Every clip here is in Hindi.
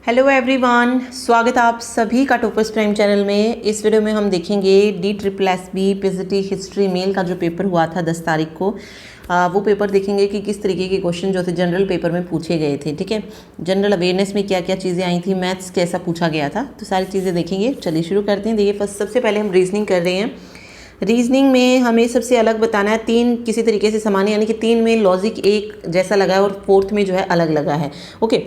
हेलो एवरीवन, स्वागत है आप सभी का टॉपर्स प्राइम चैनल में। इस वीडियो में हम देखेंगे DSSB पीजीटी हिस्ट्री मेल का जो पेपर हुआ था 10 तारीख को, वो पेपर देखेंगे कि किस तरीके के क्वेश्चन जो थे जनरल पेपर में पूछे गए थे। ठीक है, जनरल अवेयरनेस में क्या क्या चीज़ें आई थी, मैथ्स कैसा पूछा गया था, तो सारी चीज़ें देखेंगे। चलिए शुरू करते हैं। देखिए फर्स्ट सबसे पहले हम रीजनिंग कर रहे हैं। रीजनिंग में हमें सबसे अलग बताना है, तीन किसी तरीके से समान, यानी कि तीन में लॉजिक एक जैसा लगा है और फोर्थ में जो है अलग लगा है। ओके,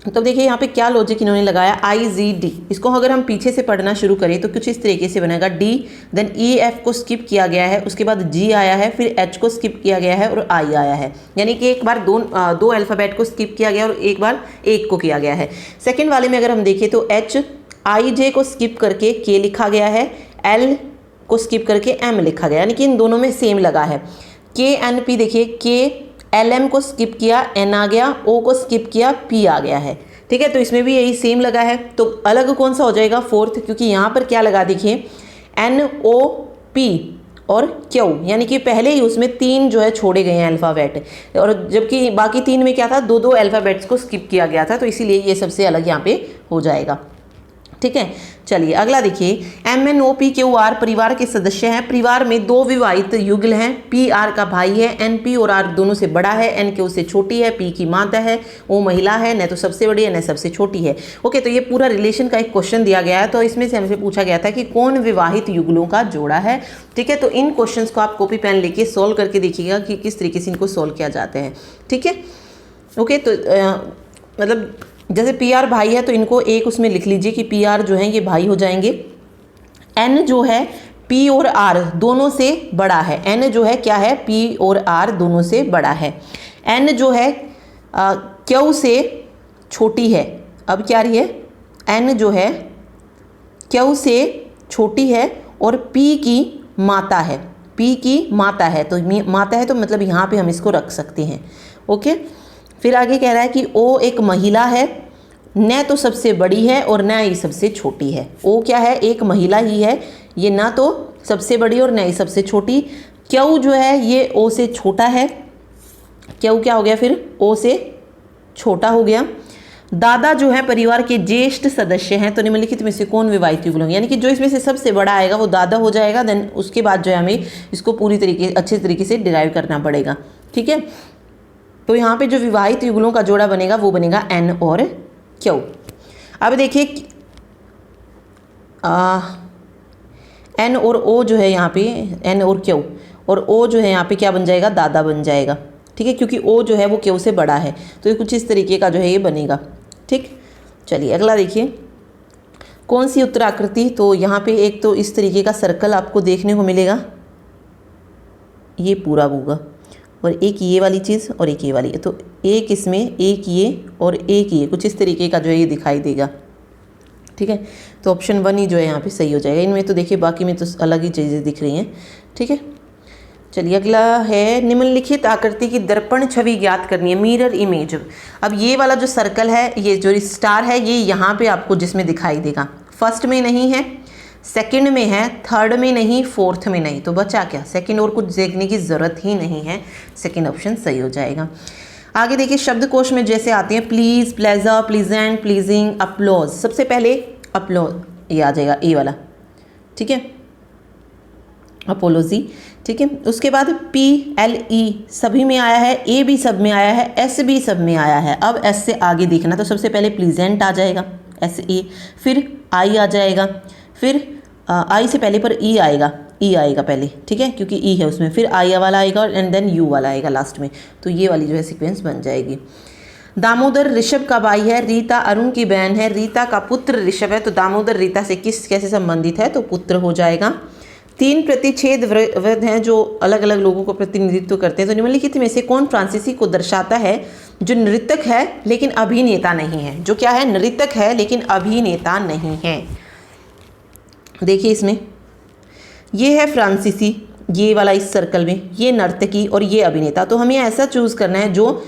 तो देखिए यहाँ पे क्या लॉजिक इन्होंने लगाया, IGD। इसको अगर हम पीछे से पढ़ना शुरू करें तो कुछ इस तरीके से बनेगा, D देन EF को स्किप किया गया है, उसके बाद G आया है, फिर H को स्किप किया गया है और I आया है। यानी कि एक बार दो अल्फ़ाबेट को स्किप किया गया और एक बार एक को किया गया है। सेकेंड वाले में अगर हम देखें तो HIJ को स्किप करके K लिखा गया है, L को स्किप करके M लिखा गया, यानी कि इन दोनों में सेम लगा है। KNP देखिए, K LM को स्किप किया, N आ गया, O को स्किप किया, P आ गया है। ठीक है, तो इसमें भी यही सेम लगा है। तो अलग कौन सा हो जाएगा, फोर्थ, क्योंकि यहाँ पर क्या लगा देखिए, NOP और Q, यानी कि पहले ही उसमें तीन जो है छोड़े गए हैं अल्फ़ाबेट, और जबकि बाकी तीन में क्या था, दो दो अल्फ़ाबेट्स को स्किप किया गया था, तो इसीलिए ये सबसे अलग यहाँ पे हो जाएगा। ठीक है, चलिए अगला देखिए, MNOPQR परिवार के सदस्य हैं। परिवार में दो विवाहित युगल हैं। PR का भाई है, NP और R दोनों से बड़ा है, NQ से छोटी है, P की माता है, O महिला है, न तो सबसे बड़ी है न सबसे छोटी है। ओके, तो ये पूरा रिलेशन का एक क्वेश्चन दिया गया है, तो इसमें से हमसे पूछा गया था कि कौन विवाहित युगलों का जोड़ा है। ठीक है, तो इन क्वेश्चन को आप कॉपी पेन लेके सोल्व करके देखिएगा कि किस तरीके से इनको सोल्व किया जाते हैं। ठीक है, ओके, तो मतलब जैसे PR भाई है तो इनको एक उसमें लिख लीजिए कि PR जो है ये भाई हो जाएंगे। N जो है P और R दोनों से बड़ा है। N जो है क्या है, P और R दोनों से बड़ा है। N जो है Q से छोटी है। अब क्या रही है, N जो है Q से छोटी है और P की माता है। P की माता है, तो माता है तो मतलब यहाँ पे हम इसको रख सकते हैं। ओके, फिर आगे कह रहा है कि O एक महिला है, न तो सबसे बड़ी है और न ही सबसे छोटी है। O क्या है, एक महिला ही है, ये ना तो सबसे बड़ी और न ही सबसे छोटी। Q जो है ये O से छोटा है। Q क्या हो गया फिर, O से छोटा हो गया। दादा जो है परिवार के ज्येष्ठ सदस्य हैं, तो निम्नलिखित में से कौन विवाहित युगल होंगे, यानी कि जो इसमें से सबसे बड़ा आएगा वो दादा हो जाएगा। देन उसके बाद जो है हमें इसको पूरी तरीके अच्छे तरीके से डिराइव करना पड़ेगा। ठीक है, तो यहाँ पे जो विवाहित युगलों का जोड़ा बनेगा वो बनेगा N और Q। अब देखिए N और O जो है यहाँ पे, N और Q और O जो है यहाँ पे क्या बन जाएगा, दादा बन जाएगा। ठीक है, क्योंकि O जो है वो Q से बड़ा है, तो ये कुछ इस तरीके का जो है ये बनेगा। ठीक, चलिए अगला देखिए, कौन सी उत्तराकृति, तो यहाँ पे एक तो इस तरीके का सर्कल आपको देखने को मिलेगा, ये पूरा होगा, और एक ये वाली चीज़ और एक ये वाली, तो एक इसमें, एक ये और एक ये, कुछ इस तरीके का जो है ये दिखाई देगा। ठीक है, तो ऑप्शन 1 ही जो है यहाँ पे सही हो जाएगा। इनमें तो देखिए बाकी में तो अलग ही चीज़ें दिख रही हैं। ठीक है, चलिए अगला है, निम्नलिखित आकृति की दर्पण छवि ज्ञात करनी है, मिरर इमेज। अब ये वाला जो सर्कल है, ये जो स्टार है, ये यहाँ पे आपको जिसमें दिखाई देगा, फर्स्ट में नहीं है, सेकंड में है, थर्ड में नहीं, फोर्थ में नहीं, तो बचा क्या, सेकंड, और कुछ देखने की ज़रूरत ही नहीं है, सेकंड ऑप्शन सही हो जाएगा। आगे देखिए, शब्दकोश में जैसे आते हैं please, pleasure, pleasant, pleasing, applause, सबसे पहले अपलोज ये आ जाएगा, ए वाला। ठीक है, अपोलोजी। ठीक है, उसके बाद PLE सभी में आया है, A भी सब में आया है, S भी सब में आया है। अब S से आगे देखना, तो सबसे पहले प्लीजेंट आ जाएगा, SE, फिर I आ जाएगा, फिर I से पहले पर E आएगा, E आएगा पहले। ठीक है, क्योंकि E है उसमें, फिर I वाला आएगा एंड देन U वाला आएगा लास्ट में, तो ये वाली जो है सीक्वेंस बन जाएगी। दामोदर ऋषभ का भाई है, रीता अरुण की बहन है, रीता का पुत्र ऋषभ है, तो दामोदर रीता से कैसे संबंधित है, तो पुत्र हो जाएगा। 3 प्रतिच्छेद वृत्त हैं जो अलग अलग लोगों को प्रतिनिधित्व करते हैं, तो निम्नलिखित में से कौन फ्रांसीसी को दर्शाता है जो नृतक है लेकिन अभिनेता नहीं है, जो क्या है, नृतक है लेकिन अभिनेता नहीं है। देखिए इसमें ये है फ्रांसीसी, ये वाला इस सर्कल में, ये नर्तकी और ये अभिनेता, तो हमें ऐसा चूज़ करना है जो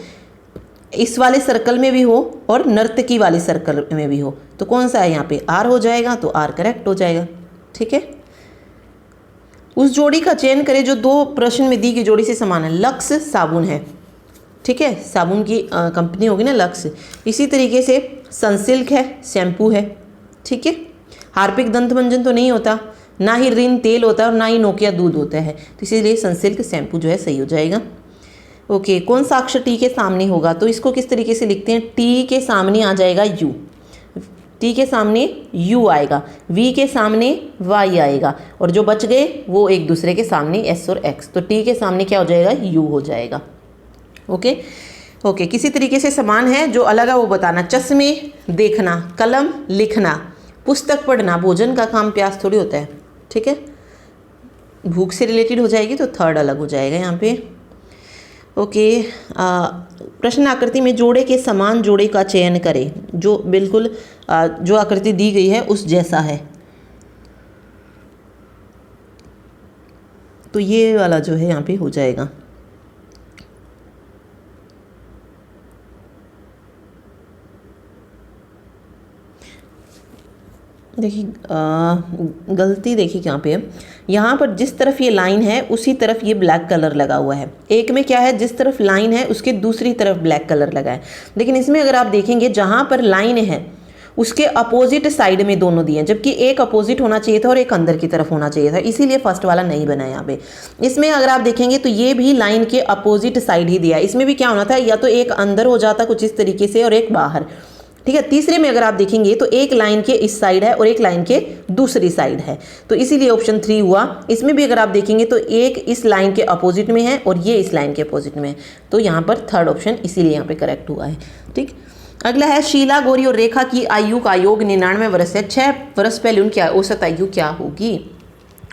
इस वाले सर्कल में भी हो और नर्तकी वाले सर्कल में भी हो, तो कौन सा है यहाँ पे, R हो जाएगा, तो R करेक्ट हो जाएगा। ठीक है, उस जोड़ी का चयन करें जो दो प्रश्न में दी गई जोड़ी से समान है। लक्स साबुन है, ठीक है, साबुन की कंपनी होगी ना लक्स। इसी तरीके से सनसिल्क है, शैम्पू है, ठीक है। हार्पिक दंत मंजन तो नहीं होता, ना ही रिन तेल होता है और ना ही नोकिया दूध होता है, तो इसीलिए सनसिल्क शैम्पू जो है सही हो जाएगा। ओके, कौन सा अक्षर टी के सामने होगा, तो इसको किस तरीके से लिखते हैं, टी के सामने आ जाएगा यू, टी के सामने यू आएगा, वी के सामने वाई आएगा, और जो बच गए वो एक दूसरे के सामने एस और एक्स, तो टी के सामने क्या हो जाएगा, यू हो जाएगा। ओके ओके, किसी तरीके से समान है, जो अलग है वो बताना। चश्मे देखना, कलम लिखना, पुस्तक पढ़ना, भोजन का काम प्यास थोड़ी होता है, ठीक है, भूख से रिलेटेड हो जाएगी तो थर्ड अलग हो जाएगा यहाँ पे। ओके, प्रश्न आकृति में जोड़े के समान जोड़े का चयन करें, जो बिल्कुल जो आकृति दी गई है उस जैसा है, तो ये वाला जो है यहाँ पे हो जाएगा। देखिए गलती देखिए यहाँ पे, यहाँ पर जिस तरफ ये लाइन है उसी तरफ ये ब्लैक कलर लगा हुआ है। एक में क्या है, जिस तरफ लाइन है उसके दूसरी तरफ ब्लैक कलर लगा है, लेकिन इसमें अगर आप देखेंगे जहाँ पर लाइन है उसके अपोजिट साइड में दोनों दिए हैं, जबकि एक अपोजिट होना चाहिए था और एक अंदर की तरफ होना चाहिए था, इसीलिए फर्स्ट वाला नहीं बना यहाँ पे। इसमें अगर आप देखेंगे तो ये भी लाइन के अपोजिट साइड ही दिया है, इसमें भी क्या होना था, या तो एक अंदर हो जाता कुछ इस तरीके से और एक बाहर, ठीक है। तीसरे में अगर आप देखेंगे तो एक लाइन के इस साइड है और एक लाइन के दूसरी साइड है, तो इसीलिए ऑप्शन 3 हुआ। इसमें भी अगर आप देखेंगे तो एक इस लाइन के अपोजिट में है और ये इस लाइन के अपोजिट में है, तो यहाँ पर थर्ड ऑप्शन इसीलिए यहाँ पे करेक्ट हुआ है, ठीक। अगला है शीला, गौरी और रेखा की आयु का योग 99 वर्ष है, 6 वर्ष पहले उनकी औसत आयु क्या होगी।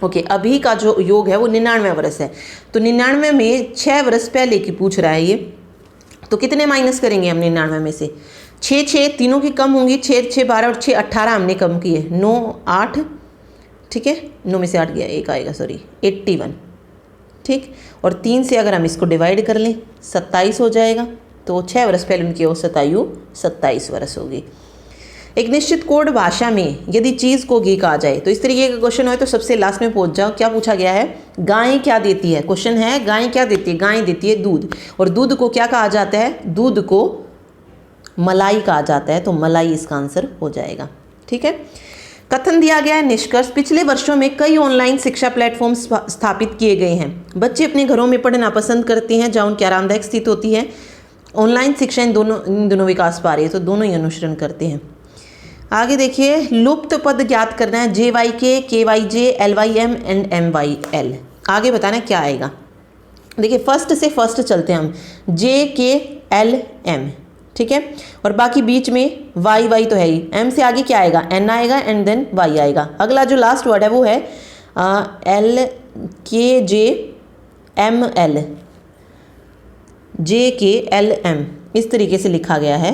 ओके, अभी का जो योग है वो 99 वर्ष है, तो 99 में 6 वर्ष पहले की पूछ रहा है ये, तो कितने माइनस करेंगे हम 99 में से, 6 तीनों की कम होंगी, 6 6 12 और 6 18 हमने कम किए, 9 8, ठीक है, 9 में से 8 गया, एक आएगा, सॉरी 81, ठीक। और 3 से अगर हम इसको डिवाइड कर लें 27 हो जाएगा, तो 6 वर्ष पहले उनकी औसत आयु 27 वर्ष होगी। एक निश्चित कोड भाषा में यदि चीज़ को घी कहा जाए, तो इस तरीके का क्वेश्चन हो तो सबसे लास्ट में पहुंच जाओ। क्या पूछा गया है, गाय क्या देती है, क्वेश्चन है गाय क्या देती है, गाय देती है दूध, और दूध को क्या कहा जाता है, दूध को मलाई कहा जाता है, तो मलाई इसका आंसर हो जाएगा, ठीक है। कथन दिया गया है, निष्कर्ष, पिछले वर्षों में कई ऑनलाइन शिक्षा प्लेटफॉर्म स्थापित किए गए हैं। बच्चे अपने घरों में पढ़ना पसंद करते हैं जहाँ उनकी आरामदायक स्थिति होती है। ऑनलाइन शिक्षा इन दोनों विकास पा रही है, तो दोनों ही अनुसरण करते हैं। आगे देखिए, लुप्त पद ज्ञात करना है, JYK, KYJ, LYM and MYL। आगे बताना क्या आएगा। देखिए फर्स्ट से फर्स्ट चलते हैं हम, JKLM, ठीक है, और बाकी बीच में YY तो है ही, M से आगे क्या आएगा, N आएगा एंड देन Y आएगा। अगला जो लास्ट वर्ड है वो है LKJML, JKLM, इस तरीके से लिखा गया है,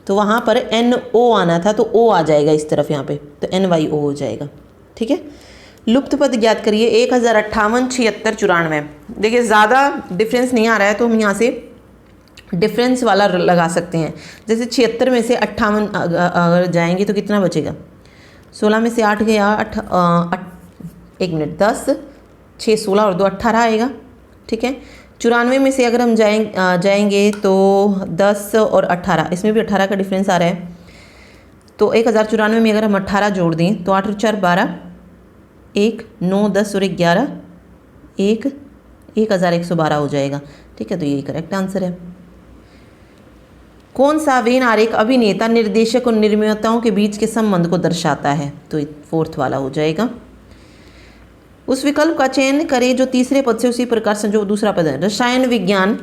तो वहाँ पर NO आना था, तो O आ जाएगा इस तरफ यहाँ पे, तो NYO हो जाएगा, ठीक है। लुप्त पद ज्ञात करिए, 1058, 76, 94। देखिए ज़्यादा डिफरेंस नहीं आ रहा है, तो हम यहाँ से डिफरेंस वाला लगा सकते हैं। जैसे 76 में से 58 अगर जाएंगे तो कितना बचेगा, 16 में से 8 गया, 10, 6 16 और 2 18 आएगा, ठीक है। 94 में से अगर हम जाएंगे तो 10 और 18, इसमें भी 18 का डिफरेंस आ रहा है, तो 1094 में अगर हम 18 जोड़ दें तो 8 और 4 12, 1 9 10 और 1 11, 1112 हो जाएगा, ठीक है, तो यही करेक्ट आंसर है। कौन सा वेन आरेख अभिनेता, निर्देशक और निर्माताओं के बीच के संबंध को दर्शाता है, तो फोर्थ वाला हो जाएगा। उस विकल्प का चयन करें जो तीसरे पद से उसी प्रकार से जो दूसरा पद है। रसायन विज्ञान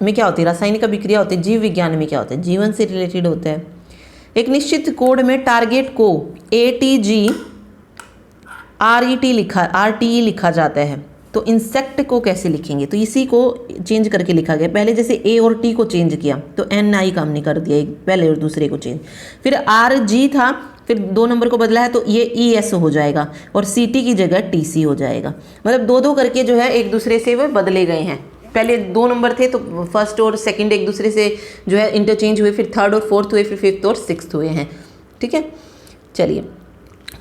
में क्या होती है, रासायनिक अभिक्रिया होती है। जीव विज्ञान में क्या होता है, जीवन से रिलेटेड होता है। एक निश्चित कोड में टारगेट को RTE लिखा जाता है, तो इंसेक्ट को कैसे लिखेंगे, तो इसी को चेंज करके लिखा गया। पहले जैसे A और T को चेंज किया तो NI का हमने कर दिया, एक पहले और दूसरे को चेंज, फिर RG था, फिर 2 नंबर को बदला है तो ये ES हो जाएगा और CT की जगह TC हो जाएगा। मतलब 2 करके जो है एक दूसरे से वो बदले गए हैं। पहले 2 नंबर थे तो फर्स्ट और सेकंड एक दूसरे से जो है इंटरचेंज हुए, फिर थर्ड और फोर्थ हुए, फिर फिफ्थ और सिक्स्थ हुए हैं, ठीक है। चलिए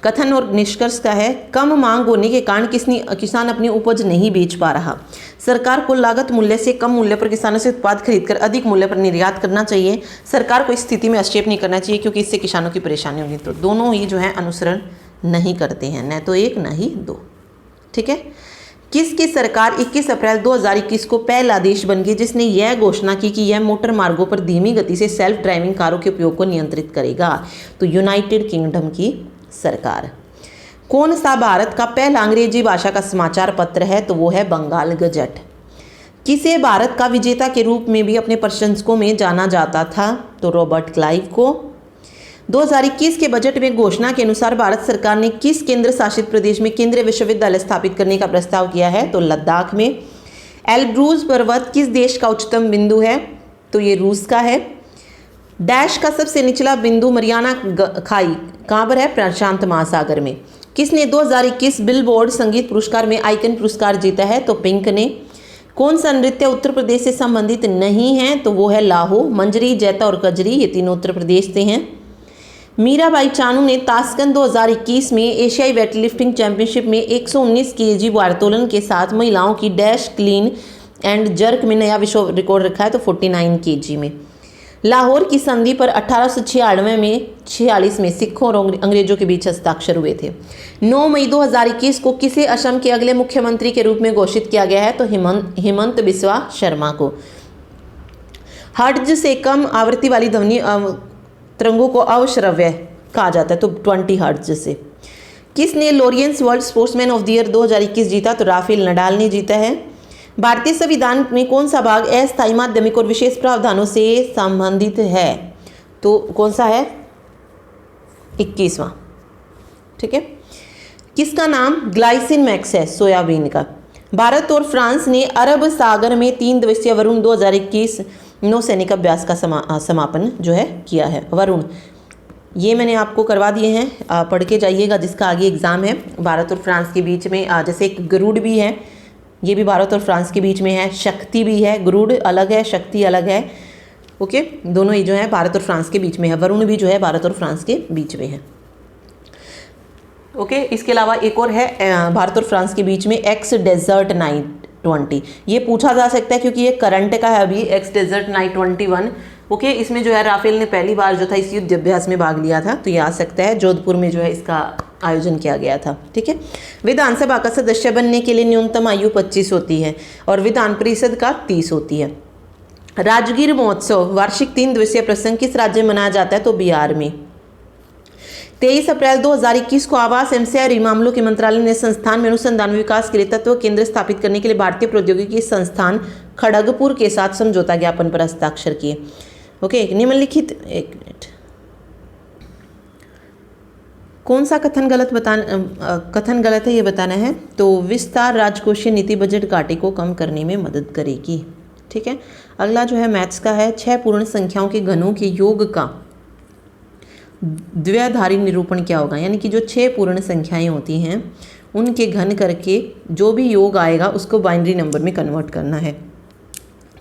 कथन और निष्कर्ष का है, कम मांग होने के कारण किसान अपनी उपज नहीं बेच पा रहा। सरकार को लागत मूल्य से कम मूल्य पर किसानों से उत्पाद खरीदकर अधिक मूल्य पर निर्यात करना चाहिए। सरकार को इस स्थिति में हस्तक्षेप नहीं करना चाहिए क्योंकि इससे किसानों की परेशानी होगी। तो दोनों ही जो है अनुसरण नहीं करते हैं, न तो एक न ही दो। ठीक है। किसकी सरकार 21 अप्रैल 2021 को पहला देश बन गई जिसने यह घोषणा की कि यह मोटर मार्गों पर धीमी गति से सेल्फ ड्राइविंग कारों के उपयोग को नियंत्रित करेगा? तो यूनाइटेड किंगडम की सरकार। कौन सा भारत का पहला अंग्रेजी भाषा का समाचार पत्र है? तो वो है बंगाल गजट। किसे भारत का विजेता के रूप में भी अपने प्रशंसकों में जाना जाता था? तो रॉबर्ट क्लाइव को। 2021 के बजट में घोषणा के अनुसार भारत सरकार ने किस केंद्र शासित प्रदेश में केंद्रीय विश्वविद्यालय स्थापित करने का प्रस्ताव किया है? तो लद्दाख में। एल्ब्रूज पर्वत किस देश का उच्चतम बिंदु है? तो ये रूस का है। डैश का सबसे निचला बिंदु मरियाना खाई कहाँ पर है? प्रशांत महासागर में। किसने 2021 बिलबोर्ड संगीत पुरस्कार में आइकन पुरस्कार जीता है? तो पिंक ने। कौन सा नृत्य उत्तर प्रदेश से संबंधित नहीं है? तो वो है लाहो। मंजरी, जैता और कजरी ये तीनों उत्तर प्रदेश से हैं। मीराबाई चानू ने ताशकंद 2021 में एशियाई वेटलिफ्टिंग चैंपियनशिप में 119 kg भारोत्तोलन के साथ महिलाओं की डैश क्लीन एंड जर्क में नया विश्व रिकॉर्ड रखा है, तो 49 kg में। लाहौर की संधि पर 1846 में सिखों और अंग्रेजों के बीच हस्ताक्षर हुए थे। 9 मई 2021 को किसे असम के अगले मुख्यमंत्री के रूप में घोषित किया गया है? तो हेमंत बिस्वा शर्मा को। हर्ट्ज से कम आवृत्ति वाली ध्वनि तरंगों को अवश्रव्य कहा जाता है, तो 20 हर्ट्ज से। किसने Laureus world sportsman of the year 2021 जीता? तो राफेल नडाल ने जीता है। भारतीय संविधान में कौन सा भाग अस्थायी माध्यमिक और विशेष प्रावधानों से संबंधित है? तो कौन सा है? 21वां। ठीक है। किसका नाम ग्लाइसिन मैक्स है? सोयाबीन का। भारत और फ्रांस ने अरब सागर में 3 दिवसीय वरुण 2021 नौसैनिक अभ्यास का समापन जो है किया है। वरुण ये मैंने आपको करवा दिए हैं, पढ़ के जाइएगा जिसका आगे एग्जाम है। भारत और फ्रांस के बीच में जैसे एक गरुड़ भी है, ये भी भारत और फ्रांस के बीच में है। शक्ति भी है, गरुड़ अलग है, शक्ति अलग है। ओके, दोनों ही जो है भारत और फ्रांस के बीच में है। वरुण भी जो है भारत और फ्रांस के बीच में है। ओके, इसके अलावा एक और है भारत और फ्रांस के बीच में एक्स डेजर्ट नाइट 20। ये पूछा जा सकता है क्योंकि ये करंट का है अभी, एक्स डेजर्ट नाइट 21। ओके, इसमें जो है राफेल ने पहली बार जो था इस युद्ध अभ्यास में भाग लिया था, तो ये आ सकता है। जोधपुर में जो है इसका आयोजन किया गया था। ठीक है। विधानसभा का सदस्य बनने के लिए न्यूनतम आयु 25 होती है और विधान परिषद का 30 होती है। राजगीर महोत्सव वार्षिक 3 दिवसीय प्रसंग किस राज्य में मनाया जाता है? तो बिहार में। 23 अप्रैल 2021 को आवास एवं शहरी मामलों के मंत्रालय ने संस्थान में अनुसंधान विकास के लिए तत्व केंद्र स्थापित करने के लिए भारतीय प्रौद्योगिकी संस्थान खड़गपुर के साथ समझौता ज्ञापन पर हस्ताक्षर किए। ओके, निम्नलिखित एक मिनट, कौन सा कथन गलत है ये बताना है। तो विस्तार राजकोषीय नीति बजट घाटे को कम करने में मदद करेगी। ठीक है। अगला जो है मैथ्स का है, 6 पूर्ण संख्याओं के घनों के योग का द्विआधारी निरूपण क्या होगा? यानी कि जो 6 पूर्ण संख्याएं होती हैं उनके घन करके जो भी योग आएगा उसको बाइनरी नंबर में कन्वर्ट करना है।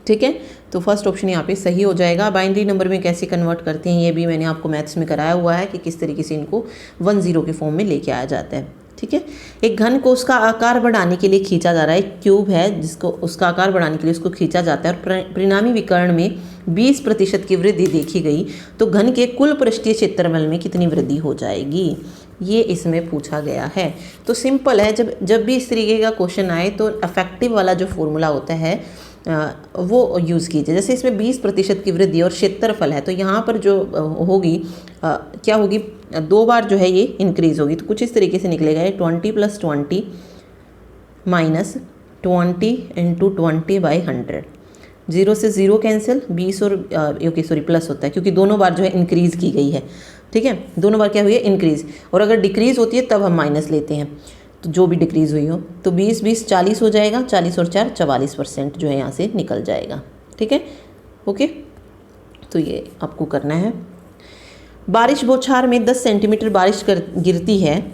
ठीक है, तो फर्स्ट ऑप्शन यहाँ पे सही हो जाएगा। बाइनरी नंबर में कैसे कन्वर्ट करते हैं ये भी मैंने आपको मैथ्स में कराया हुआ है कि किस तरीके से इनको 10 के फॉर्म में लेके आया जाता है। ठीक है। एक घन को उसका आकार बढ़ाने के लिए खींचा जा रहा है। एक क्यूब है जिसको उसका आकार बढ़ाने के लिए उसको खींचा जाता है और परिणामी विकर्ण में 20% की वृद्धि देखी गई, तो घन के कुल पृष्ठीय क्षेत्रफल में कितनी वृद्धि हो जाएगी, ये इसमें पूछा गया है। तो सिंपल है, जब भी इस तरीके का क्वेश्चन आए तो अफेक्टिव वाला जो फॉर्मूला होता है वो यूज़ कीजिए। जैसे इसमें 20% की वृद्धि और क्षेत्रफल है, तो यहाँ पर जो होगी क्या होगी, 2 बार जो है ये इंक्रीज होगी, तो कुछ इस तरीके से निकलेगा। 20 + 20 माइनस 20 × 20/100। 0 से 0 कैंसिल, 20 और प्लस होता है क्योंकि दोनों बार जो है इंक्रीज़ की गई है। ठीक है, दोनों बार क्या हुई है? इंक्रीज़। और अगर डिक्रीज़ होती है तब हम माइनस लेते हैं, तो जो भी डिक्रीज़ हुई हो, तो 20 40 हो जाएगा, 40 और 4 44% जो है यहाँ से निकल जाएगा। ठीक है। ओके, तो ये आपको करना है। बारिश बौछार में 10 सेंटीमीटर बारिश गिरती है।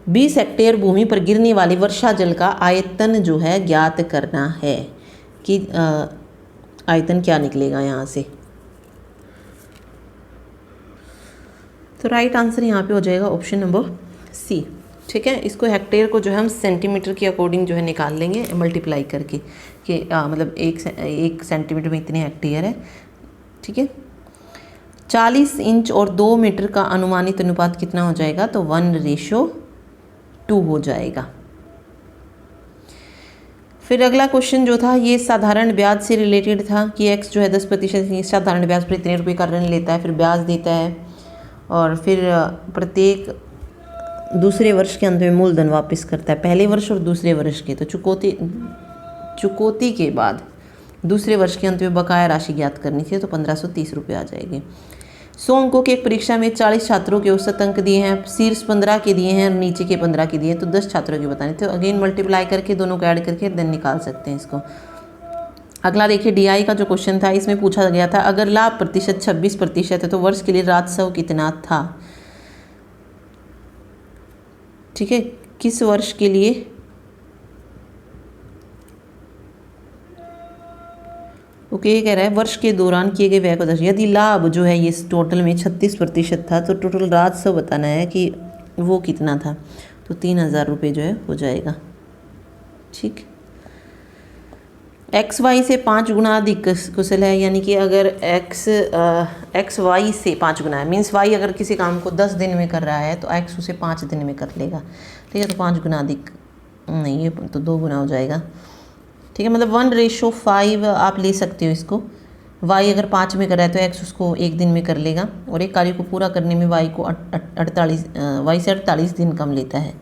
20 हेक्टेयर भूमि पर गिरने वाले वर्षा जल का आयतन जो है ज्ञात करना है कि आयतन क्या निकलेगा यहाँ से। तो राइट आंसर यहाँ पे हो जाएगा ऑप्शन नंबर सी। ठीक है, इसको हेक्टेयर को जो है हम सेंटीमीटर के अकॉर्डिंग जो है निकाल लेंगे मल्टीप्लाई करके कि मतलब एक सेंटीमीटर में इतने हेक्टेयर है। ठीक है, 40 इंच और 2 मीटर का अनुमानित अनुपात कितना हो जाएगा, तो 1:2 हो जाएगा। फिर अगला क्वेश्चन जो था ये साधारण ब्याज से रिलेटेड था कि एक्स जो है 10% साधारण ब्याज पर इतने रुपये का ऋण लेता है, फिर ब्याज देता है और फिर प्रत्येक दूसरे वर्ष के अंत में मूलधन वापस करता है, पहले वर्ष और दूसरे वर्ष के। तो चुकौती के बाद दूसरे वर्ष के अंत में बकाया राशि ज्ञात करनी थी, तो 1530 रुपये आ जाएगी। 100 अंकों की एक परीक्षा में 40 छात्रों के औसत अंक दिए हैं, शीर्ष 15 के दिए हैं और नीचे के 15 के दिए हैं, तो 10 छात्रों के बताने। तो अगेन मल्टीप्लाई करके दोनों को ऐड करके देन निकाल सकते हैं इसको। अगला देखिए डीआई का जो क्वेश्चन था, इसमें पूछा गया था अगर लाभ प्रतिशत 26% है तो वर्ष के लिए राजस्व कितना था। ठीक है, किस वर्ष के लिए, ओके ये कह रहा है वर्ष के दौरान किए गए व्यय को दर्शाएं। यदि लाभ जो है ये टोटल में 36% था तो टोटल राजस्व बताना है कि वो कितना था, तो 3000 रुपये जो है हो जाएगा। ठीक, एक्स वाई से 5 गुना अधिक कुशल है, यानी कि अगर एक्स वाई से 5 गुना है, मीन्स वाई अगर किसी काम को 10 दिन में कर रहा है तो एक्स उसे 5 दिन में कर लेगा। ठीक है, तो 5 गुना अधिक नहीं, ये तो 2 गुना हो जाएगा। ठीक है, मतलब 1:5 आप ले सकते हो इसको। वाई अगर 5 में कर रहा है तो एक्स उसको 1 दिन में कर लेगा, और एक कार्य को पूरा करने में वाई को 48 दिन कम लेता है।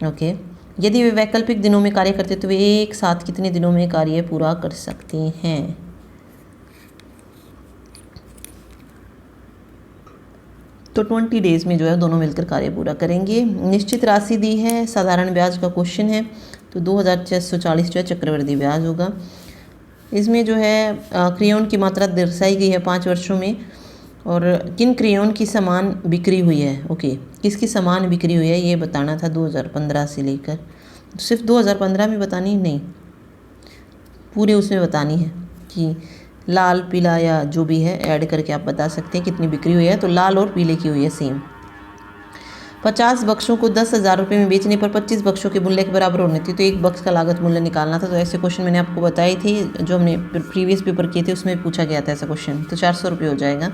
ओके, यदि वे वैकल्पिक दिनों में कार्य करते तो वे एक साथ कितने दिनों में कार्य पूरा कर सकते हैं। तो 20 डेज में जो है दोनों मिलकर कार्य पूरा करेंगे। निश्चित राशि दी है, साधारण ब्याज का क्वेश्चन है, तो 2640 जो है चक्रवृद्धि ब्याज होगा। इसमें जो है क्रेयॉन की मात्रा दर्शाई गई है 5 वर्षों में, और किन क्रेयॉन की समान बिक्री हुई है। ओके, किसकी समान बिक्री हुई है ये बताना था 2015 से लेकर, तो सिर्फ 2015 में बतानी नहीं, पूरे उसमें बतानी है कि लाल पीला या जो भी है ऐड करके आप बता सकते हैं कितनी बिक्री हुई है। तो लाल और पीले की हुई है सेम। 50 बक्सों को 10,000 रुपये में बेचने पर 25 बक्सों के मूल्य के बराबर होनी थी, तो एक बक्स का लागत मूल्य निकालना था। तो ऐसे क्वेश्चन मैंने आपको बताई थी, जो हमने प्रीवियस पेपर किए थे उसमें पूछा गया था ऐसा क्वेश्चन। तो 400 रुपये हो जाएगा।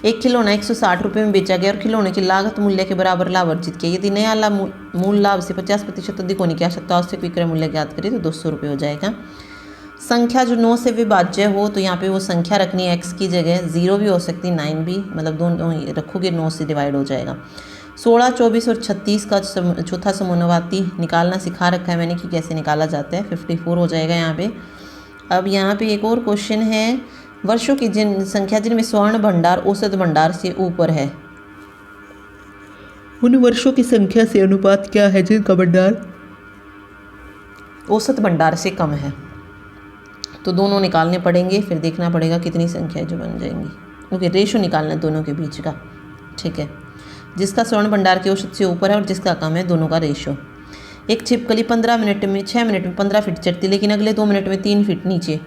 एक खिलौना 160 रुपये में बेचा गया और खिलौने की लागत मूल्य के बराबर लाभ अर्जित किया। यदि नया लाभ मूल लाभ से 50% अधिक होने की आवश्यकता, आवश्यक विक्रय मूल्य ज्ञात करें, तो 200 रुपये हो जाएगा। संख्या जो 9 से विभाज्य हो, तो यहाँ पे वो संख्या रखनी है एक्स की जगह, 0 भी हो सकती 9 भी, मतलब दोनों रखोगे 9 से डिवाइड हो जाएगा। 16, 24 और 36 का चौथा समानुपाती निकालना सिखा रखा है मैंने कि कैसे निकाला जाता है। 54 हो जाएगा यहाँ पे। अब यहाँ पे एक और क्वेश्चन है, वर्षों की संख्या जिनमें स्वर्ण भंडार औसत भंडार से ऊपर है, उन वर्षों की संख्या से अनुपात क्या है जिनका भंडार औसत भंडार से कम है। तो दोनों निकालने पड़ेंगे, फिर देखना पड़ेगा कितनी संख्या जो बन जाएंगी। ओके, रेशो निकालना है दोनों के बीच का। ठीक है, जिसका स्वर्ण भंडार के औसत से ऊपर है और जिसका कम है, दोनों का रेशो। एक छिपकली 6 मिनट में 15 फीट चढ़ती, लेकिन अगले 2 मिनट में 3 फीट नीचे,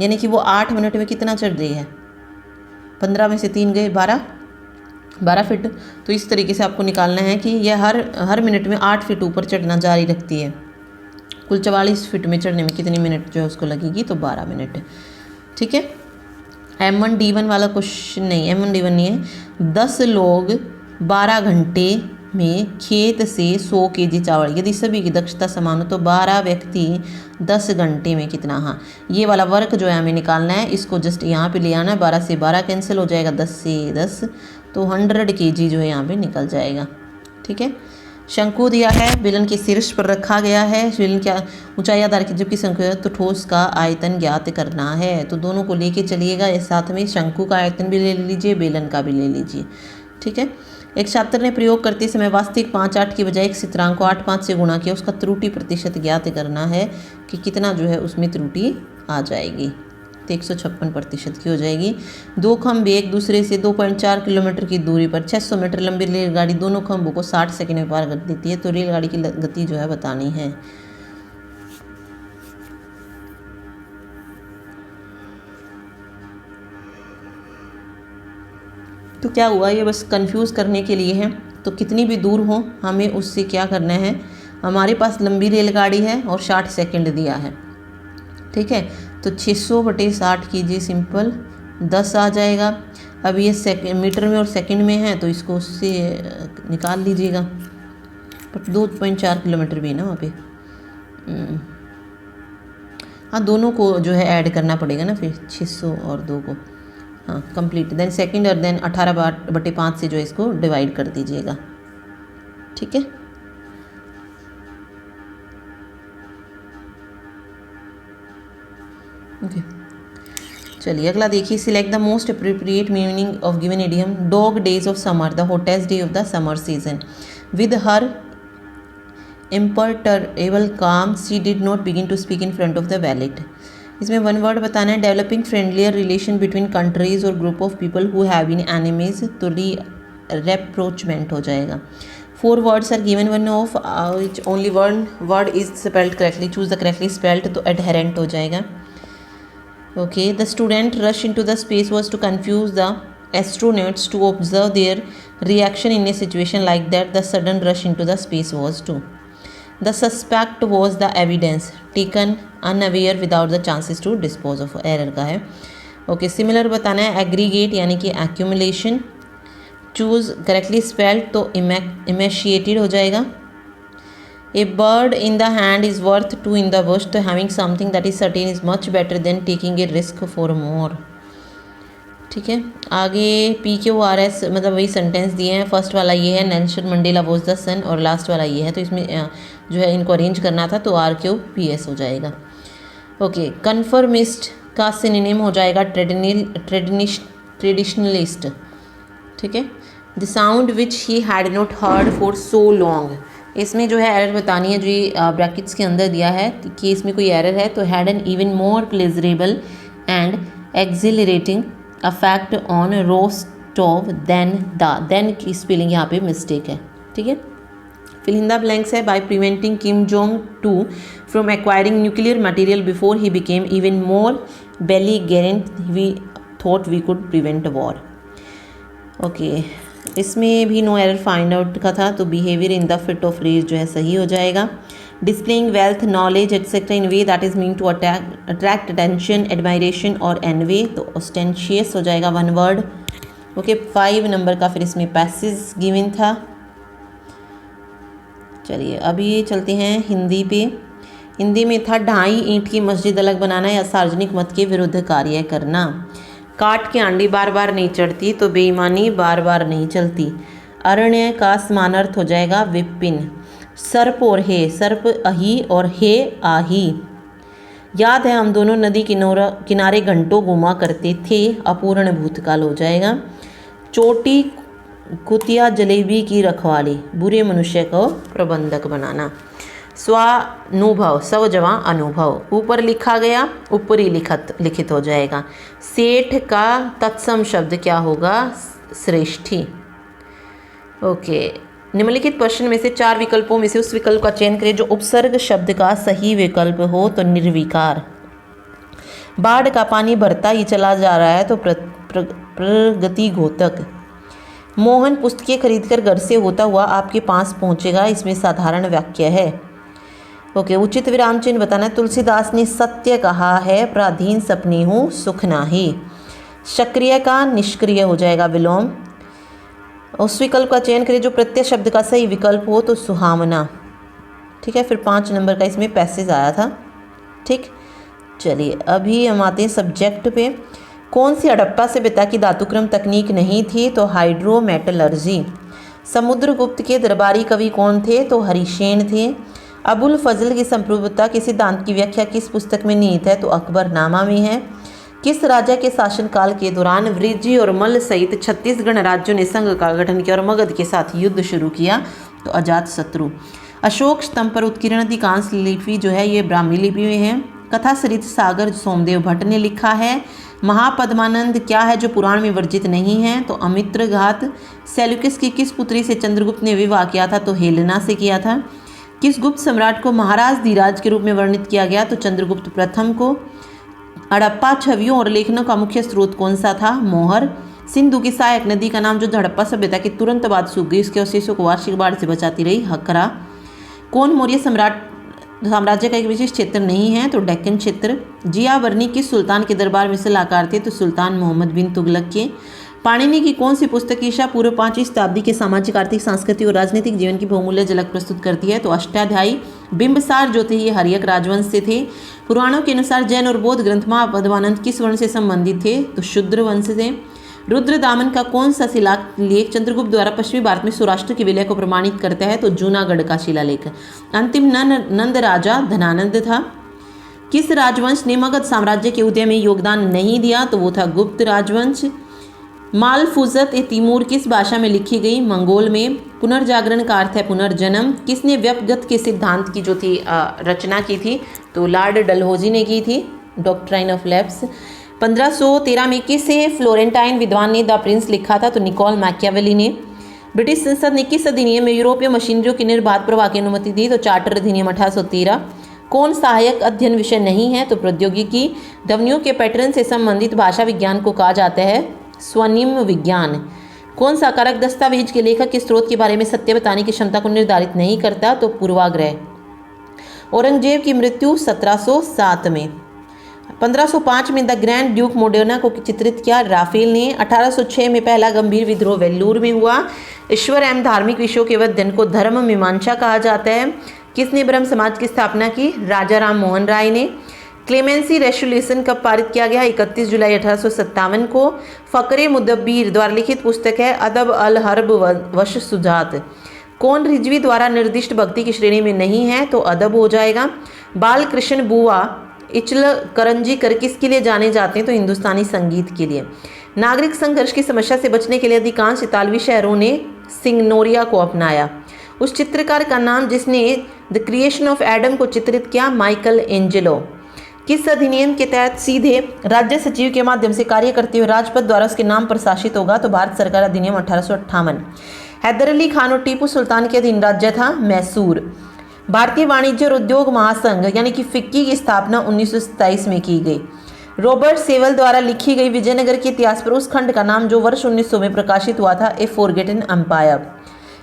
यानी कि वो 8 मिनट में कितना चढ़ रही है। 15 में से 3 गए 12 फीट। तो इस तरीके से आपको निकालना है कि यह हर मिनट में 8 फीट ऊपर चढ़ना जारी रखती है। कुल 44 फीट में चढ़ने में कितनी मिनट जो है उसको लगेगी, तो 12 मिनट। ठीक है, M1D1 वाला क्वेश्चन नहीं, M1D1 नहीं है। 10 लोग 12 घंटे में खेत से 100 kg चावल, यदि सभी की दक्षता समान हो तो 12 व्यक्ति 10 घंटे में कितना। हाँ, ये वाला वर्क जो है हमें निकालना है, इसको जस्ट यहाँ पे ले आना है। 12 से 12 कैंसिल हो जाएगा, 10 से 10, तो 100 kg जो है यहाँ पे निकल जाएगा। ठीक है, शंकु दिया है, बेलन के शीर्ष पर रखा गया है, बेलन की ऊंचाई आधार की जबकि शंकु है, तो ठोस का आयतन ज्ञात करना है। तो दोनों को लेके चलिएगा, इस साथ में शंकु का आयतन भी ले लीजिए, बेलन का भी ले लीजिए। ठीक है, एक छात्र ने प्रयोग करते समय वास्तविक 5/8 की बजाय एक स्थिरांक को 8/5 से गुणा किया, उसका त्रुटि प्रतिशत ज्ञात करना है कि कितना जो है उसमें त्रुटि आ जाएगी। तो 156% की हो जाएगी। 2 खंभे एक दूसरे से 2.4 किलोमीटर की दूरी पर 600 मीटर लंबी रेलगाड़ी दोनों खंभों को 60 सेकंड में पार कर देती है, तो रेलगाड़ी की गति जो है बतानी है। तो क्या हुआ, ये बस कंफ्यूज करने के लिए है। तो कितनी भी दूर हो हमें उससे क्या करना है, हमारे पास लंबी रेलगाड़ी है और 60 सेकंड दिया है, ठीक है। तो 600/60 कीजिए, सिंपल 10 आ जाएगा। अब ये मीटर में और सेकंड में है तो इसको उससे निकाल लीजिएगा। पर 2.4 किलोमीटर भी है ना वहाँ पे। हाँ, दोनों को जो है ऐड करना पड़ेगा ना फिर, 600 और 2 को। हाँ, कंप्लीट। देन सेकंड और देन 18/5 से जो इसको डिवाइड कर दीजिएगा, ठीक है। ओके, चलिए अगला देखिए। Select the most appropriate meaning of given idiom. Dog days of summer, the hottest day of the summer season. With her imperturbable calm she did not begin to speak in front of the valet। इसमें वन वर्ड बताना है। Developing friendlier relation between countries और group of people who have been enemies, तो रेप्रोचमेंट हो जाएगा। 4 words are given, one of which only one word is spelled correctly, choose the correctly spelled, तो एडहेरेंट हो जाएगा। Okay, the student rush in to the space was to confuse the astronauts to observe their reaction in a situation like that. The sudden rush into the space was to. The suspect was the evidence taken unaware without the chances to dispose of। Error का है। ओके, सिमिलर बताना है। एग्रीगेट यानी कि एक्यूमुलेशन, चूज करेक्टली स्पेल्ड, तो इमेशिएटेड हो जाएगा। A bird in the hand is worth 2 in the bush, तो having something that is certain is much better than taking a risk for more, ठीक है। आगे PQRS मतलब वही सेंटेंस दिए हैं। फर्स्ट वाला ये है, नेल्सन मंडेला वॉज द सन, और लास्ट वाला ये है, तो इसमें जो है इनको अरेंज करना था, तो RQPS हो जाएगा। ओके, कन्फर्मिस्ट का सिनोनिम हो जाएगा ट्रेडिशनलिस्ट, ठीक है। The sound which he had not heard for so long, इसमें जो है एरर बतानी है, जो ये ब्रैकेट्स के अंदर दिया है कि इसमें कोई एरर है, तो had an even more pleasurable and accelerating affect on Rostov then की स्पेलिंग यहाँ पे मिस्टेक है, ठीक है। फिल इन द ब्लैंक्स है। By preventing Kim Jong two from acquiring nuclear material before he became even more belligerent we thought we could prevent war. Okay, इसमें भी नो एरर फाइंड आउट का था, तो behaviour in the fit of rage जो है सही हो जाएगा। Displaying wealth, knowledge etcetera in way that is mean to attract attention, admiration और एनवे, तो ऑस्टेंशियस हो जाएगा, वन वर्ड। ओके, 5 नंबर का फिर इसमें पैसेज गिवन था। चलिए अभी चलते हैं हिंदी पे। हिंदी में था, ढाई ईंट की मस्जिद अलग बनाना या सार्वजनिक मत के विरुद्ध कार्य करना। काट के आंडी बार बार नहीं चढ़ती, तो बेईमानी बार बार नहीं चलती। अरण्य का समानार्थ हो जाएगा विपिन। सर्प और हे, सर्प अही और हे आही। याद है हम दोनों नदी किनारे घंटों घूमा करते थे, अपूर्ण भूतकाल हो जाएगा। चोटी कुतिया जलेबी की रखवाली, बुरे मनुष्य को प्रबंधक बनाना। स्वानुभव, स्वजवा अनुभव, ऊपर लिखा गया ऊपरी लिखित हो जाएगा। सेठ का तत्सम शब्द क्या होगा, श्रेष्ठी। ओके, निम्नलिखित प्रश्न में से 4 विकल्पों में से उस विकल्प का चयन करें जो उपसर्ग शब्द का सही विकल्प हो, तो निर्विकार। बाढ़ का पानी भरता ही चला जा रहा है, तो प्रगति घोतक। मोहन पुस्तकें खरीदकर घर से होता हुआ आपके पास पहुंचेगा, इसमें साधारण वाक्य है। ओके, उचित विराम चिन्ह बताना। तुलसीदास ने सत्य कहा है, पराधीन सपने हूँ सुख नाही। सक्रिय का निष्क्रिय हो जाएगा, विलोम। उस विकल्प का चयन करें जो प्रत्यय शब्द का सही विकल्प हो, तो सुहावना, ठीक है। फिर 5 नंबर का इसमें पैसेज आया था, ठीक। चलिए अभी हम आते हैं सब्जेक्ट पे। कौन सी हड़प्पा सभ्यता की धातुक्रम तकनीक नहीं थी, तो हाइड्रोमेटलर्जी। समुद्रगुप्त के दरबारी कवि कौन थे, तो हरिसेन थे। अबुल फजल की संप्रभुता के सिद्धांत की व्याख्या किस पुस्तक में निहित है, तो अकबरनामा में है। किस राजा के शासनकाल के दौरान वृज्जी और मल्ल सहित 36 गणराज्यों ने संघ का गठन किया और मगध के साथ युद्ध शुरू किया, तो अजातशत्रु। अशोक स्तंभ पर उत्कीर्ण अधिकांश लिपि जो है ये ब्राह्मी लिपि में है। कथा सरित सागर सोमदेव भट्ट ने लिखा है। महापद्मानंद क्या है जो पुराण में वर्जित नहीं है, तो अमित्रघात। सेल्यूकस की किस पुत्री से चंद्रगुप्त ने विवाह किया था, तो हेलेना से किया था। किस गुप्त सम्राट को महाराज धीराज के रूप में वर्णित किया गया, तो चंद्रगुप्त प्रथम को। हड़प्पा छवियों और लेखनों का मुख्य स्रोत कौन सा था, मोहर। सिंधु की सहायक नदी का नाम जो हड़प्पा सभ्यता के तुरंत बाद सूख गई, उसके अवशेषों को वार्षिक बाढ़ से बचाती रही, हकरा। कौन मौर्य साम्राज्य का एक विशेष क्षेत्र नहीं है, तो डेक्कन क्षेत्र। जियावर्नी किस सुल्तान के दरबार में सलाहकार थे, तो सुल्तान मोहम्मद बिन तुगलक के। पाणिनि की कौन सी पुस्तक ईसा पूर्व 5वीं शताब्दी के सामाजिक, आर्थिक, सांस्कृतिक और राजनीतिक जीवन की बहुमूल्य झलक प्रस्तुत करती है, तो अष्टाध्यायी। बिंबसार जो थे ये हर्यक राजवंश से थे। पुराणों के अनुसार जैन और बौद्ध ग्रंथ महापद्मानंद किस वर्ण से संबंधित थे, तो शूद्र वंश से। रुद्रदामन का कौन सा शिलालेख चंद्रगुप्त द्वारा पश्चिमी भारत में सौराष्ट्र की विलय को प्रमाणित करता है, तो जूनागढ़ का शिलालेख। अंतिम नंद राजा धनानंद था। किस राजवंश ने मगध साम्राज्य के उदय में योगदान नहीं दिया, तो वो था गुप्त राजवंश। मालफूजत ए तिमूर किस भाषा में लिखी गई, मंगोल में। पुनर्जागरण का अर्थ है पुनर्जन्म। किसने व्यपगत के सिद्धांत की जो थी रचना की थी, तो लॉर्ड डलहौजी ने की थी, डॉक्ट्राइन ऑफ लैप्स। 1513 में किसे फ्लोरेंटाइन विद्वान ने द प्रिंस लिखा था, तो निकोल मैकियावेली ने। ब्रिटिश संसद ने किस अधिनियम में यूरोपीय मशीनरियों की निर्बाध प्रवाह की अनुमति दी, तो चार्टर अधिनियम 1813। कौन सहायक अध्ययन विषय नहीं है, तो प्रौद्योगिकी। ध्वनियों के पैटर्न से संबंधित भाषा विज्ञान को कहा जाता है स्वनिम विज्ञान। कौन सा कारक दस्तावेज के लेखक के स्रोत के बारे में सत्य बताने की क्षमता को निर्धारित नहीं करता, तो पूर्वाग्रह। औरंगजेब की मृत्यु 1707 में। 1505 में द ग्रैंड ड्यूक मोडेना को चित्रित किया राफेल ने। 1806 में पहला गंभीर विद्रोह वेल्लूर में हुआ। ईश्वर एवं धार्मिक विषयों के अध्ययन को धर्म मीमांसा कहा जाता है। किसने ब्रह्म समाज की स्थापना की, राजा राम मोहन राय ने। क्लेमेंसी रेजोल्यूशन कब पारित किया गया, 31 जुलाई 1857 को। फ़क्रे मुदब्बिर द्वारा लिखित पुस्तक है अदब अल हर्ब वश सुजात। कौन रिजवी द्वारा निर्दिष्ट भक्ति की श्रेणी में नहीं है, तो अदब हो जाएगा। बाल कृष्ण बुआ इचल करंजी कर किसके लिए जाने जाते हैं, तो हिंदुस्तानी संगीत के लिए। नागरिक संघर्ष की समस्या से बचने के लिए अधिकांश इतालवी शहरों ने सिग्नोरिया को अपनाया। उस चित्रकार का नाम जिसने द क्रिएशन ऑफ एडम को चित्रित किया, माइकल एंजेलो। किस अधिनियम के तहत सीधे राज्य सचिव के माध्यम से कार्य करते हुए राजपथ द्वारा उसके नाम प्रशासित होगा, तो भारत सरकार अधिनियम 1858। हैदर अली खान और टीपू सुल्तान के अधीन राज्य था मैसूर। भारतीय वाणिज्य और उद्योग महासंघ यानी कि फिक्की की स्थापना 1927 में की गई। रॉबर्ट सेवल द्वारा लिखी गई विजयनगर के इतिहास पर उस खंड का नाम जो वर्ष 1900 में प्रकाशित हुआ था, ए फॉरगेटन एम्पायर।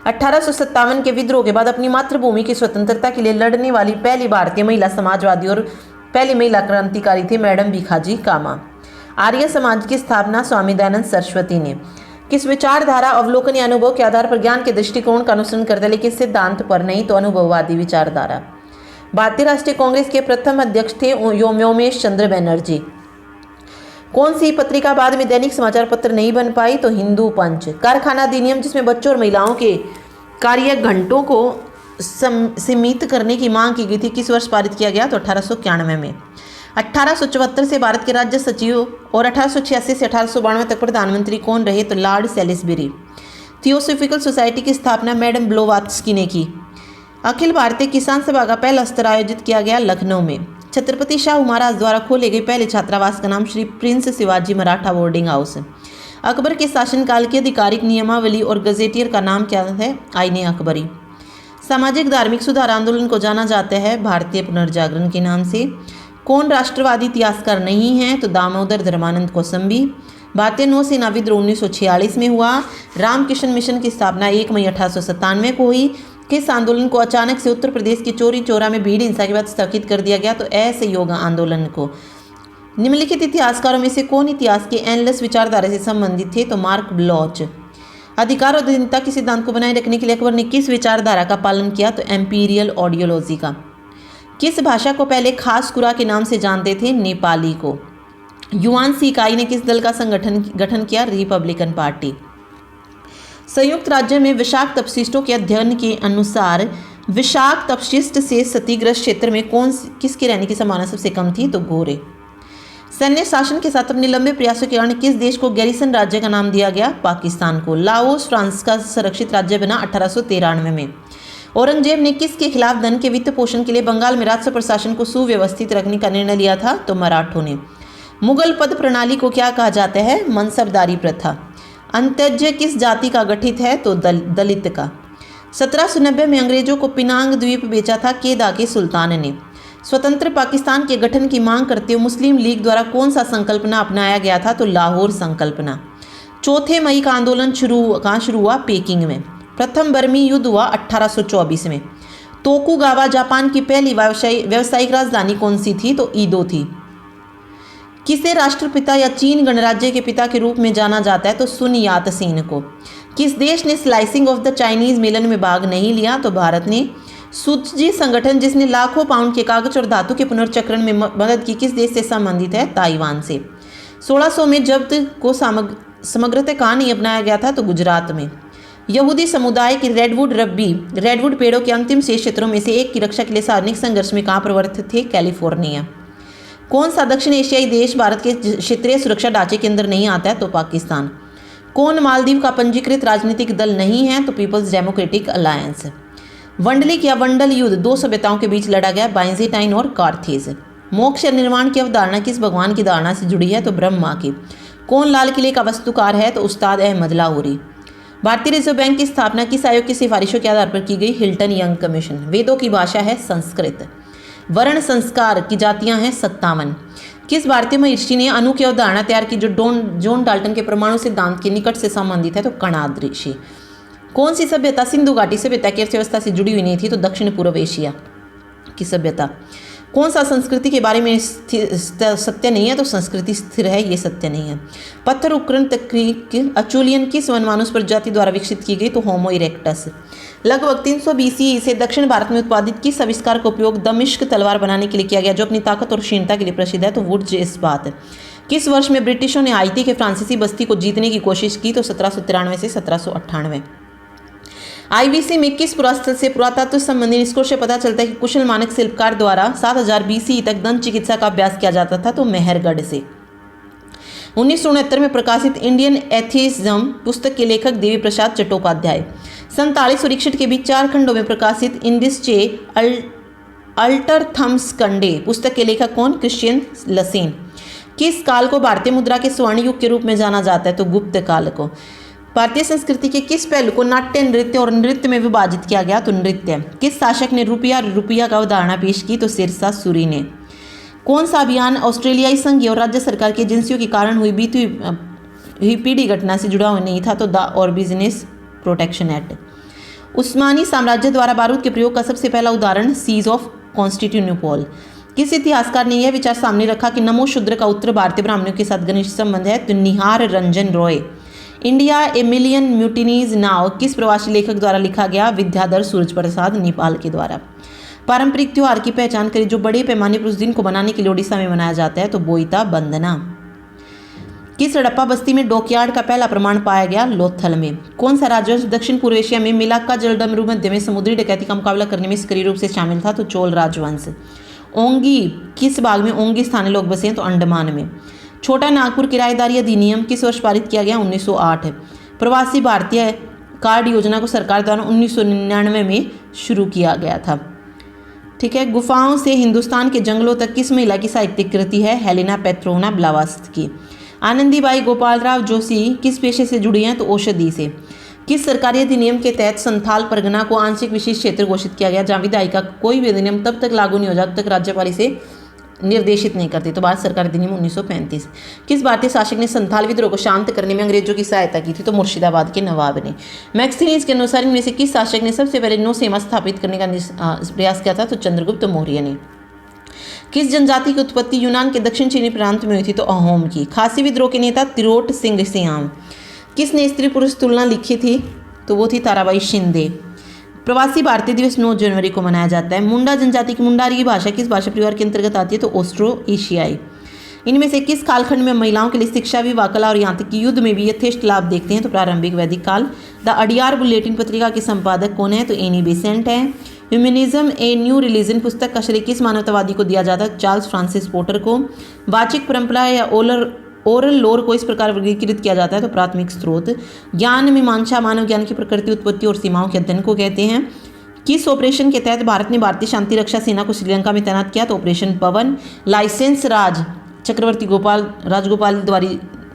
1857 के विद्रोह के बाद अपनी मातृभूमि की स्वतंत्रता के लिए लड़ने वाली पहली भारतीय महिला समाजवादी और पहली महिला क्रांतिकारी थी मैडम भीखाजी कामा। आर्य समाज की स्थापना स्वामी दयानंद सरस्वती ने। किस विचारधारा अवलोकन या अनुभव के आधार पर ज्ञान के दृष्टिकोण का अनुसरण करते, लेकिन सिद्धांत पर नहीं, तो अनुभववादी विचारधारा। भारतीय राष्ट्रीय कांग्रेस के प्रथम अध्यक्ष थे व्योमेश चंद्र बनर्जी। कौन सी पत्रिका बाद में दैनिक समाचार पत्र नहीं बन पाई, तो हिंदू पंच। कारखाना अधिनियम जिसमें बच्चों और महिलाओं के कार्य घंटों को सीमित करने की मांग की गई थी, किस वर्ष पारित किया गया, तो 1891 में। 1874 से भारत के राज्य सचिव और 1886 से 1892 तक प्रधानमंत्री कौन रहे, तो लॉर्ड सेलिसबरी। थियोसॉफिकल सोसाइटी की स्थापना मैडम ब्लोवात्स्की ने की। अखिल भारतीय किसान सभा का पहला सत्र आयोजित किया गया लखनऊ में। छत्रपति शाहू महाराज द्वारा खोले गए पहले छात्रावास का नाम Shri Prince Shivaji Maratha boarding house. Akbar के शासनकाल की आधिकारिक नियमावली और गजेटियर का नाम क्या है, आईने अकबरी। सामाजिक धार्मिक सुधार आंदोलन को जाना जाता है भारतीय पुनर्जागरण के नाम से। कौन राष्ट्रवादी इतिहासकार नहीं है, तो दामोदर धर्मानंद कौसम्बी। भारतीय नौसेना विद्रोह 1946 में हुआ। रामकृष्ण मिशन की स्थापना 1 मई 1897 को हुई। किस आंदोलन को अचानक से उत्तर प्रदेश के चोरी चौरा में भीड़ हिंसा के बाद स्थगित कर दिया गया, तो असहयोग आंदोलन को। निम्नलिखित इतिहासकारों में से कौन इतिहास के एनलेस विचारधारा से संबंधित थे, तो मार्क ब्लॉच। अधिकार और अधीनता के सिद्धांत को बनाए रखने के लिए अकबर ने किस विचारधारा का पालन किया, तो एम्पीरियल ऑडियोलॉजी का। किस भाषा को पहले खासकुरा के नाम से जानते थे, नेपाली को। युआन सी इकाई ने किस दल का गठन किया, रिपब्लिकन पार्टी। संयुक्त राज्य में विषाक्त अपशिष्टों के अध्ययन के अनुसार विषाक्त अपशिष्ट से क्षतिग्रस्त क्षेत्र में किसके रहने की संभावना सबसे कम थी, तो गोरे। सैन्य शासन के साथ अपने लंबे प्रयासों के कारण किस देश को गैरिसन राज्य का नाम दिया गया, पाकिस्तान को। लाओस फ्रांस का संरक्षित राज्य बना 1893 में। औरंगजेब ने किसके खिलाफ धन के वित्त पोषण के लिए बंगाल में राजस्व प्रशासन को सुव्यवस्थित रखने का निर्णय लिया था, तो मराठों ने। मुगल पद प्रणाली को क्या कहा जाता है, मनसबदारी प्रथा। अंत्यज किस जाति का गठित है, तो दलित का। 1790 में अंग्रेजों को पिनांग द्वीप बेचा था केदा के सुल्तान ने। स्वतंत्र पाकिस्तान के गठन की मांग करते हुए मुस्लिम लीग द्वारा कौन सा संकल्पना अपनाया गया था, तो लाहौर संकल्पना। चौथे मई का आंदोलन कहाँ शुरू हुआ? पेकिंग में। प्रथम बर्मी युद्ध हुआ 1824 में। तोकुगावा जापान की पहली व्यावसायिक राजधानी कौन सी थी? तो ईदो थी। किसे राष्ट्रपिता या चीन गणराज्य के पिता के रूप में जाना जाता है? तो सुन यात सेन को। किस देश ने slicing of the Chinese melon में भाग नहीं लिया? तो भारत ने। सूची संगठन जिसने लाखों पाउंड के कागज और धातु के पुनर्चक्रण में मदद की, किस देश से संबंधित है? ताइवान से। 1600 में जब्त को समग्रतः कहाँ नहीं अपनाया गया था? तो गुजरात में। यहूदी समुदाय की रेडवुड पेड़ों के अंतिम शेष क्षेत्रों में से एक की रक्षा के लिए सार्वजनिक संघर्ष में कहाँ प्रवर्तित थे? कैलिफोर्निया। कौन सा दक्षिण एशियाई देश भारत के क्षेत्रीय सुरक्षा ढांचे के अंदर नहीं आता है? तो पाकिस्तान। कौन मालदीव का पंजीकृत राजनीतिक दल नहीं है? तो पीपल्स डेमोक्रेटिक अलायंस। वंडलिक या वंडल युद्ध दो सभ्यताओं के बीच लड़ा गया, बाइजेंटाइन और कार्थेज। मोक्ष निर्माण की अवधारणा किस भगवान की धारणा से जुड़ी है? तो ब्रह्मा की। कौन लाल किले का वास्तुकार है? तो उस्ताद अहमद लाहौरी। भारतीय रिजर्व बैंक की स्थापना किस आयोग की सिफारिशों के आधार पर की गई? Hilton young commission. वेदों की भाषा है संस्कृत। वर्ण संस्कार की जातियां हैं 57। किस भारतीय महर्षि ने अणु की अवधारणा तैयार की जो जॉन डाल्टन के परमाणु सिद्धांत के निकट से संबंधित है? तो कणाद ऋषि। कौन सी सभ्यता सिंधु घाटी सभ्यता की अर्थव्यवस्था से जुड़ी हुई नहीं थी? तो दक्षिण पूर्व एशिया की सभ्यता। कौन सा संस्कृति के बारे में सत्य नहीं है? तो संस्कृति स्थिर है, ये सत्य नहीं है। पत्थर उपकरण तकनीक अचूलियन किस वनमानुष प्रजाति द्वारा विकसित की गई? तो होमो इरेक्टस। लगभग 300 BCE से दक्षिण भारत में उत्पादित किस आविष्कार का उपयोग दमिश्क तलवार बनाने के लिए किया गया जो अपनी ताकत और क्षीणता के लिए प्रसिद्ध है? तो वुड्स इस्पात। किस वर्ष में ब्रिटिशों ने हाइती के फ्रांसीसी बस्ती को जीतने की कोशिश की? तो 1793 से 1798। IBC में किस पुरास्थल से पुरातत्व संबंधी निष्कर्ष से पता चलता है कि कुशल मानक शिल्पकार द्वारा 7000 BCE तक दंत चिकित्सा का अभ्यास किया जाता था? तो मेहरगढ़ से। 1969 में प्रकाशित इंडियन एथिज्म पुस्तक के लेखक देवी प्रसाद चट्टोपाध्याय। 47 और 61 के बीच 4 खंडों में प्रकाशित इंडिसचे अल्टर थम्स कंडे पुस्तक के लेखक कौन? क्रिश्चियन लसेन। किस काल को भारतीय मुद्रा के स्वर्ण युग के रूप में जाना जाता है? तो गुप्त काल को। भारतीय संस्कृति के किस पहलू को नाट्य, नृत्य और नृत्य में विभाजित किया गया? तो नृत्य। किस शासक ने रुपया का अवधारणा पेश की? तो सिरसा सूरी ने। कौन सा अभियान ऑस्ट्रेलियाई संघीय और राज्य सरकार की एजेंसियों के कारण हुई बीती हुई पीढ़ी घटना से जुड़ा हुआ नहीं था? तो द और बिजनेस प्रोटेक्शन एक्ट। उस्मानी साम्राज्य द्वारा बारूद के प्रयोग का सबसे पहला उदाहरण सीज ऑफ कॉन्स्टेंटिनोपल। किस इतिहासकार ने यह विचार सामने रखा कि नमो शूद्र का उत्तर भारतीय ब्राह्मणों के साथ घनिष्ठ संबंध है? तो Nihar Ranjan Roy. India a million mutinies now किस प्रवासी लेखक द्वारा लिखा गया? विद्याधर सूरज प्रसाद नेपाल के द्वारा। पारंपरिक त्योहार की पहचान करें जो बड़े पैमाने पर उस दिन को मनाने के लिए ओडिशा में मनाया जाता है? तो बोईता बंदना। किस हड़प्पा बस्ती में डॉकयार्ड का पहला प्रमाण पाया गया? लोथल में। कौन सा राज्य दक्षिण पूर्व एशिया में मिलाक्का जलडमरू मध्य में समुद्री डकैती का मुकाबला करने में सक्रिय रूप से शामिल था? तो चोल राजवंश। ओंगी किस भाग में ओंगी स्थानीय लोग बसे हैं? तो अंडमान में। छोटा नागपुर किराएदारी अधिनियम किस वर्ष पारित किया गया? 1908। प्रवासी भारतीय कार्ड योजना को सरकार द्वारा 1999 में शुरू किया गया था। ठीक है। गुफाओं से हिंदुस्तान के जंगलों तक किस महिला की साहित्यिक कृति है? Helena Petrovna Blavatsky. Anandibai Gopalrao Joshi किस पेशे से जुड़ी हैं? तो औषधि से। किस सरकारी अधिनियम के तहत संथाल परगना को आंशिक विशेष क्षेत्र घोषित किया गया जहाँ विधायी का कोई भी अधिनियम तब तक लागू नहीं हो जाता तब तक राज्यपाल इसे निर्देशित नहीं करती? तो भारत सरकार अधिनियम 1935। किस भारतीय शासक ने संथाल विद्रोह को शांत करने में अंग्रेजों की सहायता की थी? तो मुर्शिदाबाद के नवाब ने। मैक्सिनीज के अनुसार इनमें से किस शासक ने सबसे पहले नौसेना स्थापित करने का प्रयास किया था? तो चंद्रगुप्त मौर्य ने। किस जनजाति की उत्पत्ति यूनान के दक्षिण चीनी प्रांत में हुई थी? तो अहोम की। खासी विद्रोह के नेता तिरोट सिंह सियाम। किसने स्त्री पुरुष तुलना लिखी थी? तो वो थी ताराबाई शिंदे। प्रवासी भारतीय दिवस 9 जनवरी को मनाया जाता है। मुंडा जनजाति की मुंडारी की भाषा किस भाषा परिवार के अंतर्गत आती है? तो ऑस्ट्रो एशियाई। इनमें से किस कालखंड में महिलाओं के लिए शिक्षा, विवाह, कला और यहाँ तक कि युद्ध में भी यथेष्ट लाभ देखते हैं? तो प्रारंभिक वैदिक काल। द अडियार बुलेटिन पत्रिका के संपादक कौन है? तो एनी बेसेंट है। ह्यूमनिज्म ए न्यू रिलीजन पुस्तक का श्रेय किस मानवतावादी को दिया जाता है? चार्ल्स फ्रांसिस पोर्टर को। वाचिक परंपरा या ओरल लोर को इस प्रकार वर्गीकृत किया जाता है? तो प्राथमिक स्रोत। ज्ञान मीमांसा मानव ज्ञान की प्रकृति, उत्पत्ति और सीमाओं के अध्ययन को कहते हैं। किस ऑपरेशन के तहत भारत ने भारतीय शांति रक्षा सेना को श्रीलंका में तैनात किया? तो ऑपरेशन पवन। लाइसेंस राज चक्रवर्ती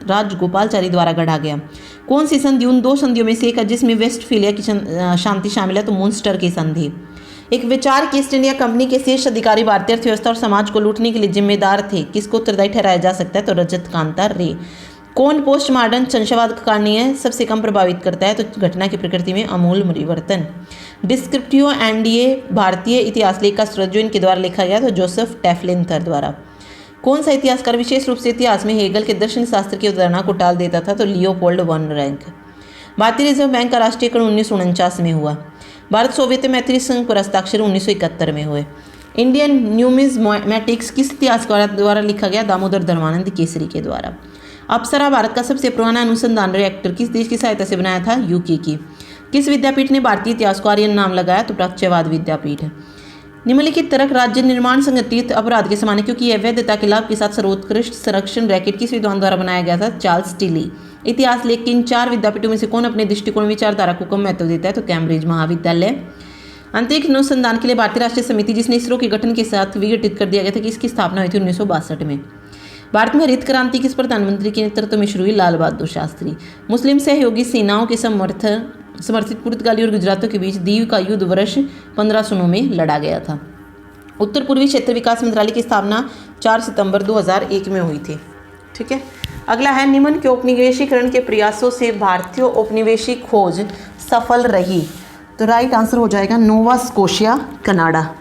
राजगोपालचारी द्वारा गढ़ा गया। कौन सी संधि उन 2 संधियों में से एक है जिसमें वेस्टफीलिया की शांति शामिल है? तो मुंस्टर की संधि। एक विचार की ईस्ट इंडिया कंपनी के शीर्ष अधिकारी भारतीय अर्थव्यवस्था और समाज को लूटने के लिए जिम्मेदार थे, किसको उत्तरदायी ठहराया जा सकता है? तो रजत कांता रे। कौन पोस्ट मॉडर्न संशयवाद का कारणीय सबसे कम प्रभावित करता है? तो घटना की प्रकृति में अमूल परिवर्तन। डिस्क्रिप्टिव एनडीए भारतीय इतिहास लेख का स्रोत जो इनके द्वारा लिखा गया तो जोसेफ टेफलिंथर द्वारा। कौन सा इतिहासकार विशेष रूप से इतिहास में हेगल के दर्शन शास्त्र की अवधारणा को टाल देता था? तो लियोपोल्ड वन रैंक। भारतीय रिजर्व बैंक का राष्ट्रीयकरण 1949 में हुआ। भारत सोवियत मैत्री संघ पर हस्ताक्षर 1971 में हुए। इंडियन न्यूमिज्मेटिक्स किस इतिहासकार द्वारा लिखा गया? दामोदर धर्मानंद केसरी के द्वारा। अप्सरा भारत का सबसे पुराना अनुसंधान रिएक्टर किस देश की सहायता से बनाया था? यूके की। किस विद्यापीठ ने भारतीय इतिहास को आर्यन नाम लगाया? तो प्राच्यवाद विद्यापीठ। निम्नलिखित तर्क राज्य निर्माण संगठित अपराध के समान है क्योंकि यह वैधता के लाभ के साथ सर्वोत्कृष्ट संरक्षण रैकेट किस विद्वान द्वारा बनाया गया था? Charles Tilly. इतिहास लेख के इन 4 विद्यापीठों में से कौन अपने दृष्टिकोण विचारधारा को कम महत्व देता है? तो कैम्ब्रिज महाविद्यालय। अंतरिक्ष अनुसंधान के लिए भारतीय राष्ट्रीय समिति जिसने इसरो के गठन के साथ विघटित कर दिया गया था कि इसकी स्थापना हुई थी 1962 में। भारत में हरित क्रांति किस प्रधानमंत्री के नेतृत्व में शुरू हुई? लाल बहादुर शास्त्री। मुस्लिम सहयोगी सेनाओं के समर्थित पुर्तगाली और गुजरातों के बीच दीव का युद्ध वर्ष 1509 में लड़ा गया था। उत्तर पूर्वी क्षेत्र विकास मंत्रालय की स्थापना 4 सितंबर 2001 में हुई थी। ठीक है, अगला है निम्न के औपनिवेशीकरण के प्रयासों से भारतीय औपनिवेशिक खोज सफल रही? तो राइट आंसर हो जाएगा नोवा स्कोशिया कनाडा।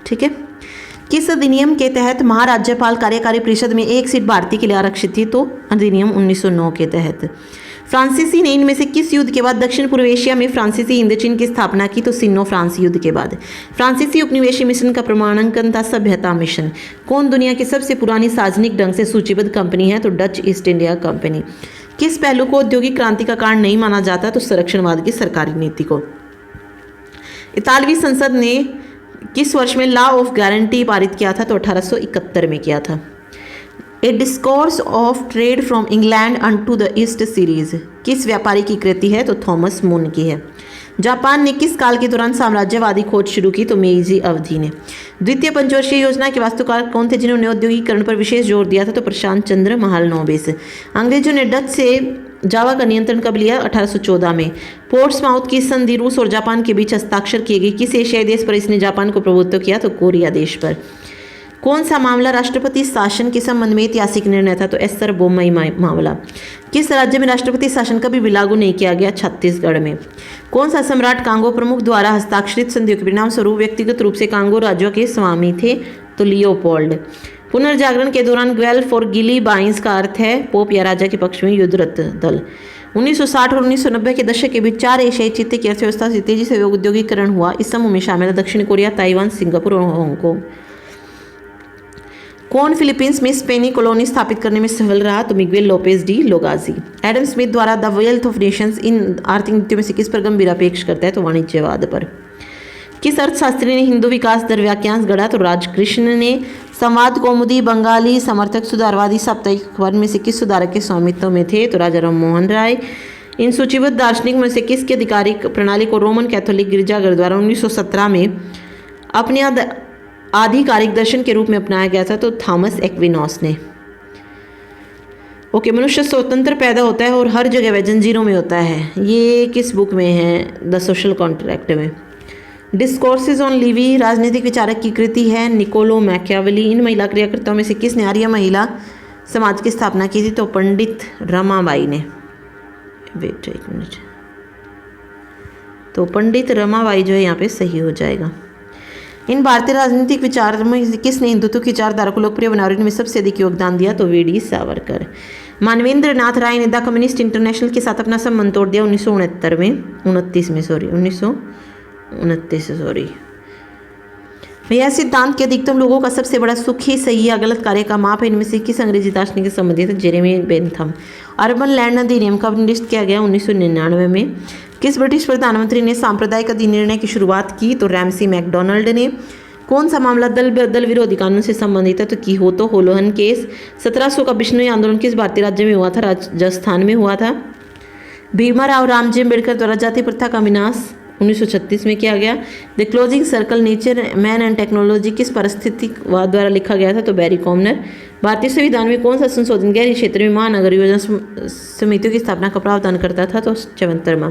ठीक है, किस अधिनियम के तहत महाराज्यपाल कार्यकारी परिषद में एक सीट भारतीय के लिए आरक्षित थी? तो अधिनियम 1909 के तहत। फ्रांसीसी ने इनमें से किस युद्ध के बाद दक्षिण पूर्व एशिया में फ्रांसीसी इंडोचीन की स्थापना की? तो सिनो फ्रांस युद्ध के बाद। फ्रांसीसी उपनिवेशी मिशन का प्रमाणांकन था सभ्यता मिशन। कौन दुनिया की सबसे पुरानी सार्वजनिक ढंग से सूचीबद्ध कंपनी है? तो डच ईस्ट इंडिया कंपनी। किस पहलू को औद्योगिक क्रांति का कारण नहीं माना जाता? तो संरक्षणवाद की सरकारी नीति को। इतालवी संसद ने किस वर्ष में लॉ ऑफ गारंटी पारित किया था? तो 1871 में किया था। A discourse of trade from England unto the east series किस व्यापारी की कृति है? तो थॉमस मून की है। जापान ने किस काल के दौरान साम्राज्यवादी खोज शुरू की? तो मेइजी अवधि ने। द्वितीय पंचवर्षीय योजना के वास्तुकार कौन थे जिन्होंने औद्योगिकरण पर विशेष जोर दिया था? तो प्रशांत चंद्र महालनोबिस। अंग्रेजों ने डच से जावा का नियंत्रण कब लिया? 1814 में। पोर्ट्समाउथ की संधि रूस और जापान के बीच हस्ताक्षर की गई। किस एशियाई देश पर इसने जापान को प्रभुत्व किया? तो कोरिया देश पर। कौन सा मामला राष्ट्रपति शासन के संबंध में ऐतिहासिक निर्णय था? तो एस आर बोम्मई मामला। किस राज्य में राष्ट्रपति शासन कभी भी लागू नहीं किया गया? छत्तीसगढ़ में। कौन सा सम्राट कांगो प्रमुख द्वारा हस्ताक्षरित संधियों के परिणाम स्वरूप व्यक्तिगत रूप से कांगो राज्यों के स्वामी थे? तो लियोपोल्ड। पुनर्जागरण के दौरान ग्वेल फॉर गिली बाइंस का अर्थ है पोप या राजा के पक्ष में युद्धरत दल। 1960 और 1990 के दशक के बीच 4 एशियाई चित्ते की अर्थव्यवस्था से तेजी से औद्योगिकरण हुआ। इस समूह में शामिल है दक्षिण कोरिया, ताइवान, सिंगापुर और हांगकांग। कौन फिलीपींस में स्पेनी कॉलोनी स्थापित करने में सफल रहा? तो Miguel Lopez de Legazpi. Adam Smith द्वारा द वेल्थ ऑफ नेशंस इन आर्थिक नीतियों में से किस पर गंभीर अपेक्ष करता है? तो वाणिज्यवाद पर। किस अर्थशास्त्री ने हिंदू विकास दर वाक्यांश गढ़ा? तो राजकृष्ण ने। संवाद कौमुदी बंगाली समर्थक सुधारवादी साप्ताहिक अखबार में से किस सुधारक के स्वामित्व में थे? तो राजा राम मोहन राय। इन सूचीबद्ध दार्शनिक में से किसकी आधिकारिक प्रणाली को रोमन कैथोलिक गिरजाघर द्वारा 1917 में अपने आधिकारिक दर्शन के रूप में अपनाया गया था? तो थॉमस एक्विनॉस ने। ओके, मनुष्य स्वतंत्र पैदा होता है और हर जगह वह जंजीरों में होता है। ये किस बुक में है? द सोशल कॉन्ट्रैक्ट में। डिस्कोर्सेज ऑन लिवी राजनीतिक विचारक की कृति है निकोलो मैकियावेली। इन महिला क्रियाकर्ताओं में से किसने आर्य महिला समाज की स्थापना की थी? तो पंडित रमाबाई ने। वेट एक मिनट, तो पंडित रमाबाई जो है यहाँ पे सही हो जाएगा। इन भारतीय राजनीतिक विचार में किसने हिंदुत्व की विचारधारा को लोकप्रिय बनाने में सबसे अधिक योगदान दिया? तो वी.डी. सावरकर। मानवेंद्र नाथ राय ने द कम्युनिस्ट इंटरनेशनल के साथ अपना संबंध तोड़ दिया 1929 में। यह सिद्धांत के अधिकतम लोगों का सबसे बड़ा सुख ही सही या गलत कार्य का माप है। इनमें से किस अंग्रेजी दार्शनिक के संबंधित है? Jeremy Bentham. अर्बन लैंड अधिनियम कब निर्दिष्ट किया गया? 1999 में। किस ब्रिटिश प्रधानमंत्री ने सांप्रदायिक अधिनिर्णय की शुरुआत की? तो रैमसी मैकडोनाल्ड ने। कौन सा मामला दल विरोधी कानून से संबंधित है? तो कीहोतो होलोहन केस। 1700 का बिश्नोई आंदोलन किस भारतीय राज्य में हुआ था? राजस्थान में हुआ था। भीमराव रामजी अम्बेडकर द्वारा जाति प्रथा का विनाश 1936 में किया गया। The closing circle nature man and technology किस परिस्थितिवाद द्वारा लिखा गया था? तो बैरी कॉमनर। भारतीय संविधान में कौन सा संशोधन गैर क्षेत्र में महानगर योजना समितियों की स्थापना का प्रावधान करता था? तो 74वां।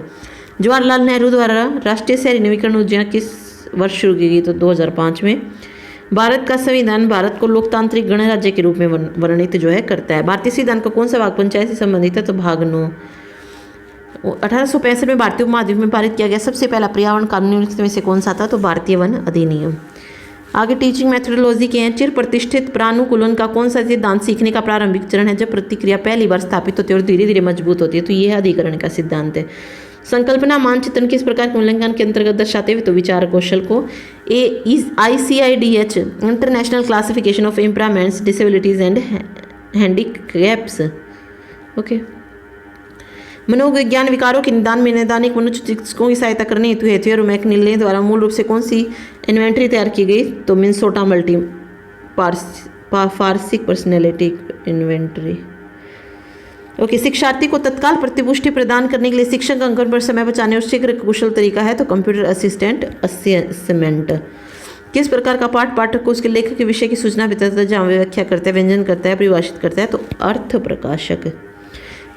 जवाहरलाल नेहरू द्वारा राष्ट्रीय शहरी नवीकरण योजना किस वर्ष शुरू की गई? तो 2005 में। भारत का संविधान भारत को लोकतांत्रिक गणराज्य के रूप में वर्णित जो है करता है। भारतीय संविधान का कौन सा भाग पंचायत से संबंधित है? तो भाग 9। 1865 में भारतीय उपमहाद्वीप में पारित किया गया सबसे पहला पर्यावरण कानून निम्नलिखित में से कौन सा था? तो भारतीय वन अधिनियम। आगे टीचिंग मेथोडोलॉजी के हैं। चिर प्रतिष्ठित प्रानुकूलन का कौन सा सिद्धांत सीखने का प्रारंभिक चरण है जब प्रतिक्रिया पहली बार स्थापित होती है और धीरे धीरे मजबूत होती है? तो यह अधिकरण का सिद्धांत है। संकल्पना मानचित्रण किस प्रकार के मूल्यांकन के अंतर्गत दर्शाते हुए? तो विचार कौशल को। ICIDH international classification of impairments, disabilities and handicaps. Okay. मनोविज्ञान विकारों के निदान में नैदानिक मनोचिकित्सकों की सहायता करने हेतु हेथियर और मैकनिले द्वारा मूल रूप से कौन सी इन्वेंट्री तैयार की गई? तो Minnesota multi phasic personality inventory. Okay. शिक्षार्थी को तत्काल प्रतिपुष्टि प्रदान करने के लिए शिक्षक अंकन पर समय बचाने और शीघ्र कुशल तरीका है? तो कंप्यूटर असिस्टेंट असेसमेंट। किस प्रकार का पाठ पाठक को उसके लेखक के विषय की सूचना देता है, जहाँ व्याख्या करता है, व्यंजन करता है, परिभाषित करता है? तो अर्थ प्रकाशक।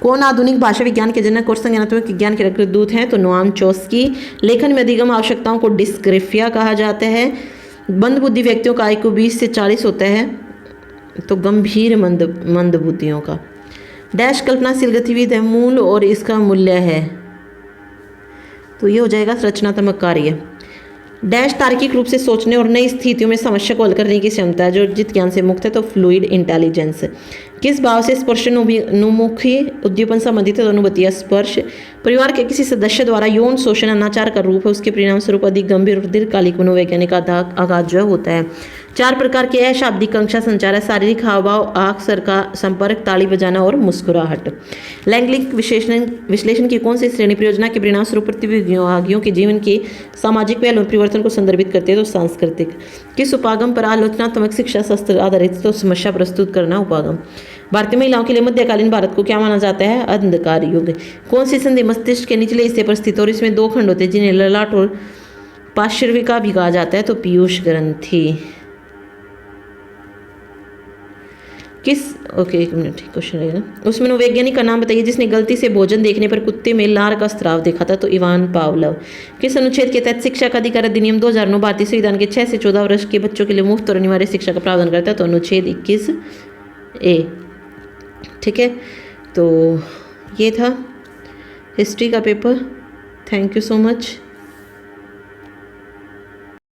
कौन आधुनिक भाषा विज्ञान के जनक और संज्ञानात्मक विज्ञान के अग्रदूत हैं? तो नोआम चॉम्स्की। लेखन में अधिगम आवश्यकताओं को डिस्ग्राफिया कहा जाता है। मंद बुद्धि व्यक्तियों का IQ 20 से 40 होता है, तो गंभीर मंद बुद्धियों का। डैश कल्पनाशील गतिविधि है मूल और इसका मूल्य है, तो ये हो जाएगा रचनात्मक कार्य। डैश तार्किक रूप से सोचने और नई स्थितियों में समस्या को हल करने की क्षमता है जो जित ज्ञान से मुक्त है, तो फ्लूइड इंटेलिजेंस। किस भाव से स्पर्शोन्मुखी उद्दीपन संबंधित है? तो अनुभूति या स्पर्श। परिवार के किसी सदस्य द्वारा यौन शोषण अनाचार का रूप है, उसके परिणाम स्वरूप अधिक गंभीर और दीर्घकालिक मनोवैज्ञानिक आघात जो होता है। 4 प्रकार के अशाब्दिक कंक्षा संचार है, शारीरिक हावभाव, आँख सर का संपर्क, ताली बजाना और मुस्कुराहट। लैंगिक विश्लेषण की कौन सी श्रेणी परियोजना के परिणाम स्वरूप प्रतिभागियों के जीवन के सामाजिक पहलू परिवर्तन को संदर्भित करते हैं? तो सांस्कृतिक। किस उपागम पर आलोचनात्मक शिक्षा शास्त्र आधारित? तो समस्या प्रस्तुत करना उपागम। भारतीय महिलाओं के लिए मध्यकालीन भारत को क्या माना जाता है? अंधकार युग। कौन सी संधि मस्तिष्क के निचले हिस्से पर स्थित और इसमें 2 खंड होते हैं जिन्हें ललाट और पार्श्विका भी कहा जाता है? तो पीयूष ग्रंथि। एक मिनट क्वेश्चन रहेगा। उस मनोवैज्ञानिक का नाम बताइए जिसने गलती से भोजन देखने पर कुत्ते में लार का स्राव देखा था? तो इवान पावलोव। किस अनुच्छेद के तहत शिक्षा का अधिकार अधिनियम 2009 भारतीय संविधान के 6 से 14 वर्ष के बच्चों के लिए मुफ्त और अनिवार्य शिक्षा का प्रावधान करता है? तो अनुच्छेद 21A। ठीक है, तो ये था हिस्ट्री का paper. Thank you so much.